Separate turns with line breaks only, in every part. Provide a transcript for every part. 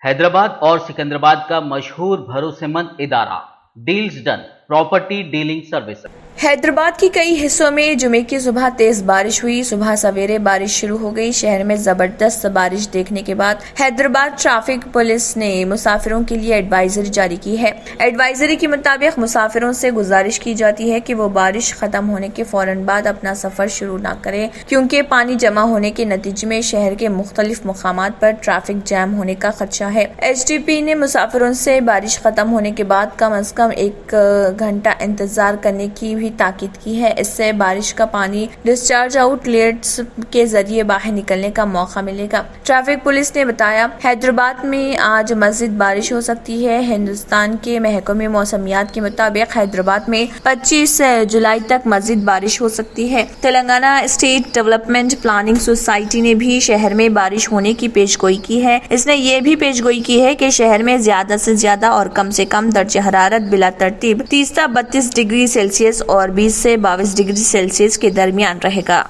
हैदराबाद और सिकंदराबाद का मशहूर भरोसेमंद इदारा deals done property dealing services.
Hyderabad के कई हिस्सों में जुमे की सुबह तेज बारिश हुई। सुबह सवेरे बारिश शुरू हो गई। शहर में जबरदस्त बारिश देखने के बाद हैदराबाद ट्रैफिक पुलिस ने मुसाफिरों के लिए एडवाइजरी जारी की है। एडवाइजरी के मुताबिक मुसाफिरों से गुजारिश की जाती है कि वो बारिश खत्म होने के फौरन बाद अपना सफर शुरू न करें, क्योंकि पानी जमा होने के नतीजे में शहर के मुख्तलिफ मकामात पर ट्रैफिक जैम होने का खदशा है। HDP ने मुसाफिरों से बारिश खत्म होने के बाद कम अज कम 1 घंटा इंतजार करने की भी ताकीद की है। इससे बारिश का पानी डिस्चार्ज आउटलेट्स के जरिए बाहर निकलने का मौका मिलेगा। ट्रैफिक पुलिस ने बताया, हैदराबाद में आज मजीद बारिश हो सकती है। हिंदुस्तान के महकमे मौसमियात के मुताबिक हैदराबाद में 25 जुलाई तक मजीद बारिश हो सकती है। Telangana state development planning society ने भी शहर में बारिश होने की पेशगोई की है। इसने ये भी पेशगोई की है कि शहर में ज्यादा से ज्यादा और कम से कम दर्जे हरारत बिला तरतीब 30 से 32 डिग्री सेल्सियस और 20 से 22 डिग्री सेल्सियस के दरमियान रहेगा।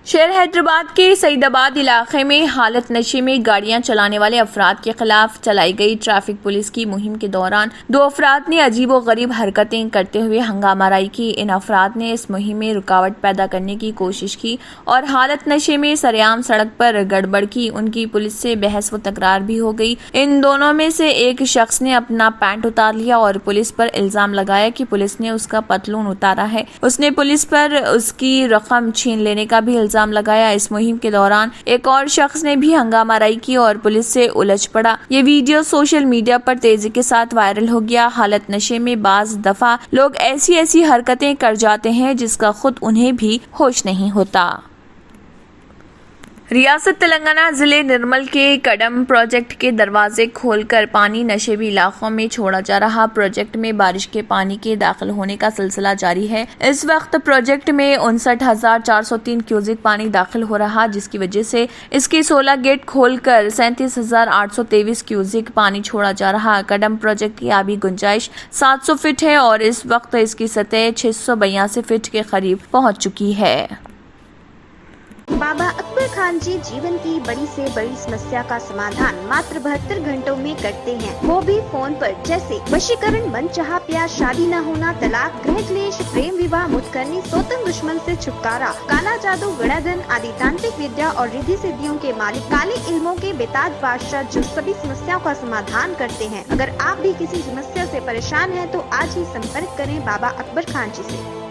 शहर हैदराबाद के सईदाबाद इलाके में हालत नशे में गाड़ियां चलाने वाले अफराद के खिलाफ चलाई गई ट्रैफिक पुलिस की मुहिम के दौरान 2 अफराद ने अजीबोगरीब हरकतें करते हुए हंगामाराई की। इन अफराद ने इस मुहिम में रुकावट पैदा करने की कोशिश की और हालत नशे में सरेआम सड़क पर गड़बड़ की। उनकी पुलिस से बहस व तकरार भी हो गई। इन दोनों में से एक शख्स ने अपना पैंट उतार लिया और पुलिस पर इल्जाम लगाया कि पुलिस ने उसका पतलून उतारा है। उसने पुलिस पर उसकी रकम छीन लेने का भी इल्जाम लगाया। इस मुहिम के दौरान एक और शख्स ने भी हंगामाराई की और पुलिस से उलझ पड़ा। ये वीडियो सोशल मीडिया पर तेजी के साथ वायरल हो गया। हालत नशे में बाज दफा लोग ऐसी हरकतें कर जाते हैं जिसका खुद उन्हें भी होश नहीं होता। रियासत तेलंगाना जिले निर्मल के कदम प्रोजेक्ट के दरवाजे खोलकर पानी नशेबी इलाकों में छोड़ा जा रहा। प्रोजेक्ट में बारिश के पानी के दाखिल होने का सिलसिला जारी है। इस वक्त प्रोजेक्ट में 59,403 क्यूसिक पानी दाखिल हो रहा, जिसकी वजह से इसके 16 गेट खोलकर 37,823 क्यूसिक पानी छोड़ा जा रहा। कदम प्रोजेक्ट की आबी गुंजाइश 700 फीट है और इस वक्त इसकी सतह 682 फीट के करीब पहुंच चुकी है।
बाबा अकबर खान जी जीवन की बड़ी से बड़ी समस्या का समाधान मात्र 72 घंटों में करते हैं, वो भी फोन पर। जैसे वशीकरण, मनचाहा प्यार, शादी न होना, तलाक, गृह क्लेश, प्रेम विवाह, मुतकरनी, सोतन दुश्मन से छुटकारा, काला जादू, गड़ाधन आदि तांत्रिक विद्या और रिद्धि सिद्धियों के मालिक काले इल्मों के बेताज बादशाह जो सभी समस्याओं का समाधान करते हैं। अगर आप भी किसी समस्या से परेशान हैं तो आज ही संपर्क करें बाबा अकबर खान जी से।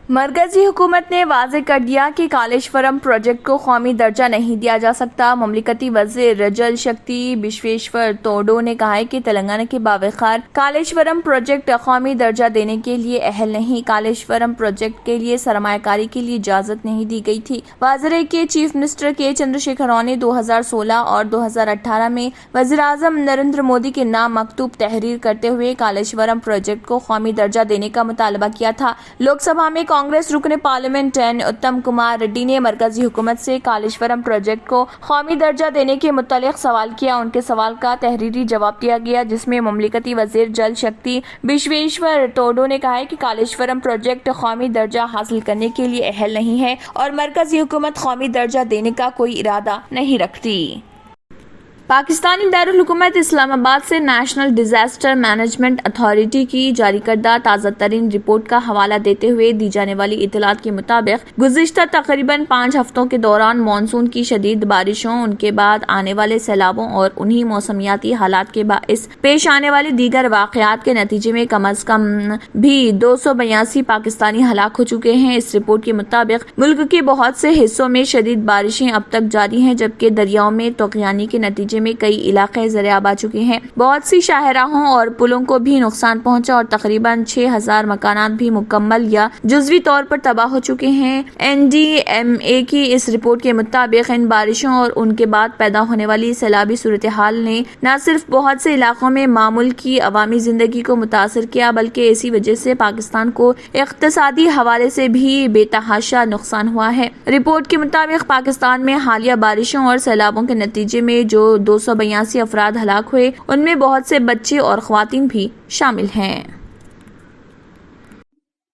मरकजी हुकूमत ने वाज़ेह कर दिया कि कालेश्वरम प्रोजेक्ट को कौमी दर्जा नहीं दिया जा सकता। ममलिकती वज़ीर जल शक्ति विश्वेश्वर तोडो ने कहा है कि तेलंगाना के बावखार कालेश्वरम प्रोजेक्ट कौमी दर्जा देने के लिए अहल नहीं। कालेश्वरम प्रोजेक्ट के लिए सरमायाकारी के लिए इजाजत नहीं दी गई थी। वाज़ेह के चीफ मिनिस्टर के चंद्रशेखर राव ने 2016 और 2018 में वज़ीर आज़म नरेंद्र मोदी के नाम मकतूब तहरीर करते हुए कालेश्वरम प्रोजेक्ट को कौमी दर्जा देने का मुतालबा किया था। लोकसभा में कांग्रेस रुकने पार्लियामेंट एन उत्तम कुमार रेड्डी ने मरकजी हुकूमत से कालेश्वरम प्रोजेक्ट को कौमी दर्जा देने के मुतालिक सवाल किया। उनके सवाल का तहरीरी जवाब दिया गया, जिसमें ममलिकती वजीर जल शक्ति विश्वेश्वर तोडो ने कहा है कि कालेश्वरम प्रोजेक्ट कौमी दर्जा हासिल करने के लिए अहल नहीं है और मरकजी हुकूमत कौमी दर्जा देने का कोई इरादा नहीं रखती। पाकिस्तानी दारुल हुकूमत इस्लामाबाद से नेशनल डिजास्टर मैनेजमेंट अथॉरिटी की जारी करदा ताज़ा तरीन रिपोर्ट का हवाला देते हुए दी जाने वाली इतलात के मुताबिक गुज़िश्ता तकरीबन 5 हफ्तों के दौरान मानसून की शदीद बारिशों, उनके बाद आने वाले सैलाबों और उन्हीं मौसमियाती हालात के बाइस पेश आने वाले दीगर वाक़यात के नतीजे में कम अज कम भी 282 पाकिस्तानी हलाक हो चुके हैं। इस रिपोर्ट के मुताबिक मुल्क के बहुत से हिस्सों में शदीद बारिशें अब तक जारी हैं, जबकि दरियाओं में तूफ़ानी के नतीजे में कई इलाके ज़रियाब आ चुके हैं। बहुत सी शाहराहों और पुलों को भी नुकसान पहुंचा और तकरीबन 6000 मकानात भी मुकम्मल या जुज़वी तौर पर तबाह हो चुके हैं। NDMA की इस रिपोर्ट के मुताबिक इन बारिशों और उनके बाद पैदा होने वाली सैलाबी सूरत हाल ने न सिर्फ बहुत से इलाकों में मामूल की अवामी जिंदगी को मुतासर किया, बल्कि इसी वजह से पाकिस्तान को इक़्तिसादी हवाले से भी बेतहाशा नुकसान हुआ है। रिपोर्ट के मुताबिक पाकिस्तान में हालिया बारिशों और सैलाबों के नतीजे में जो 282 अफराद हलाक हुए, उनमें बहुत से बच्चे और ख्वातीन भी शामिल हैं।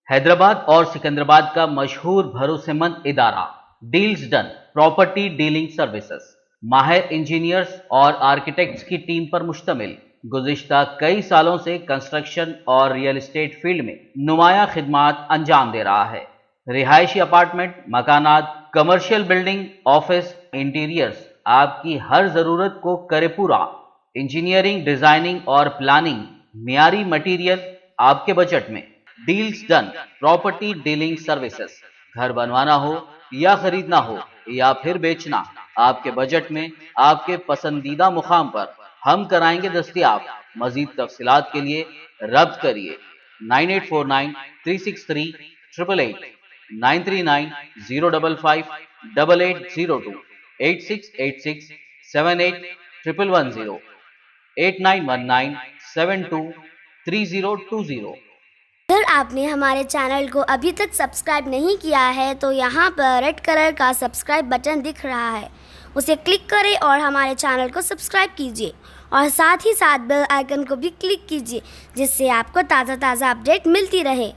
हैदराबाद और सिकंदराबाद का मशहूर भरोसेमंद इदारा deals done property dealing services माहिर इंजीनियर्स और आर्किटेक्ट्स की टीम पर मुश्तमिल गुज़िश्ता कई सालों से कंस्ट्रक्शन और रियल एस्टेट फील्ड में नुमाया खिदमात अंजाम दे रहा है। रिहायशी अपार्टमेंट, मकानात, कमर्शियल बिल्डिंग, ऑफिस, इंटीरियर्स आपकी हर ज़रूरत को करे पूरा। इंजीनियरिंग, डिज़ाइनिंग और प्लानिंग, मियारी मटीरियल आपके बजट में। Deals done property dealing services. घर बनवाना हो या खरीदना हो या फिर बेचना, आपके बजट में आपके पसंदीदा मुकाम पर हम कराएंगे दस्तयाब। मजीद तफसीलात के लिए रब्त करिए 9849 363 888, 939 055 8802, 8686 78 110, 8919 72 3020।
अगर आपने हमारे चैनल को अभी तक सब्सक्राइब नहीं किया है तो यहाँ पर रेड कलर का सब्सक्राइब बटन दिख रहा है, उसे क्लिक करें और हमारे चैनल को सब्सक्राइब कीजिए और साथ ही साथ बेल आइकन को भी क्लिक कीजिए, जिससे आपको ताज़ा अपडेट मिलती रहे।